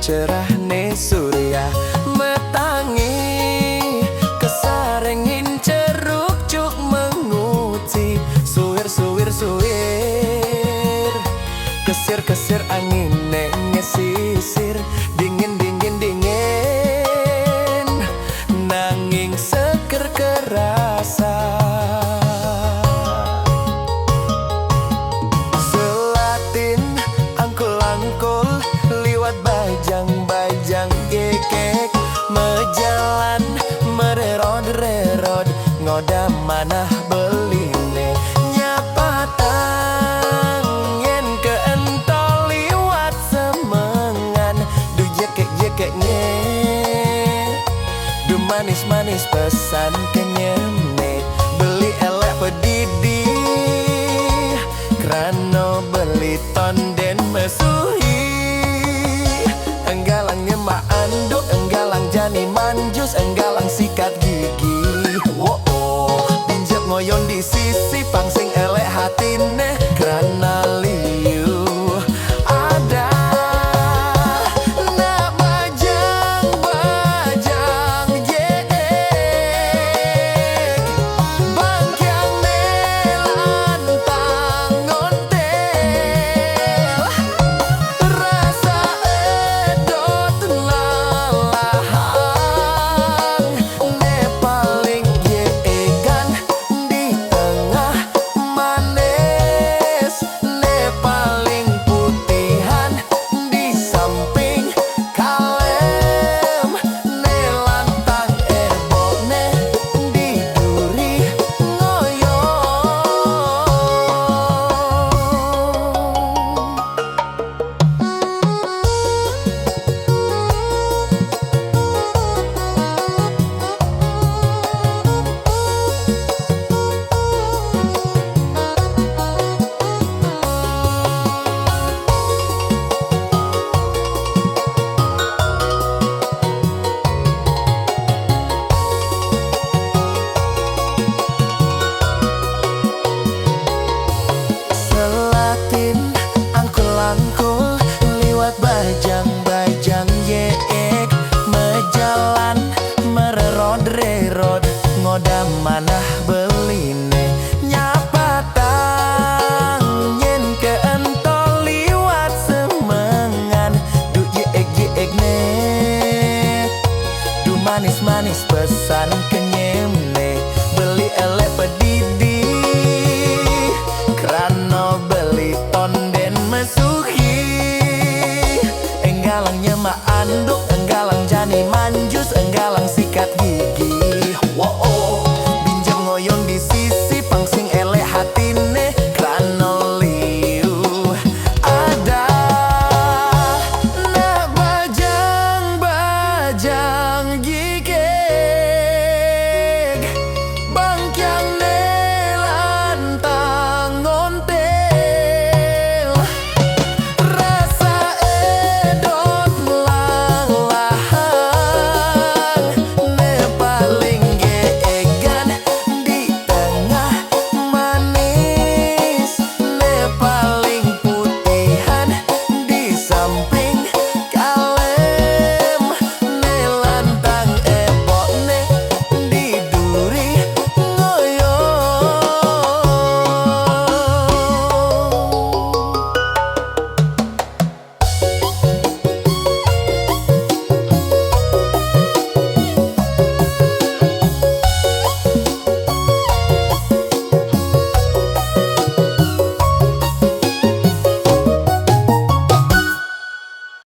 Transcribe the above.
cerahne surya metangi kesarengin ceruk cuk menguci suwir kesir angin ngesisir dingin nanging seger kerasa selatin angkul liwat bajang gekek mejalan mererod ngoda manah beline nyapa tangen ke entol liwat semengan du jekek-jekeknya du manis pesan kenyemne beli elek pedidi krano beli tonden mesuhi enggalang nyemak anduk enggalang jani manjus enggalang sikat gigi pinjak ngoyon di sisi pangsing elek hatine krana liu ada nak bajang jek bangkyang nelantang ngontel rasa edot lalahang ne paling yegan di tengah manis ne paling putihan di samping kalem ne lantang ebone di duri ngoyong. Selatin angkul liwat bajang yeek mejalan mererod ngoda manah beline nyapa tangen ke entol liwat semengan du jeek ne du manis pesan kenyemne beli elek pedidi krano beli tonden mesuhi enggalang nyemak anduk enggalang jani manjus enggalang sikat gigi pinjam ngoyon di sisi pangsing elek hatine krano liu ada nak bajang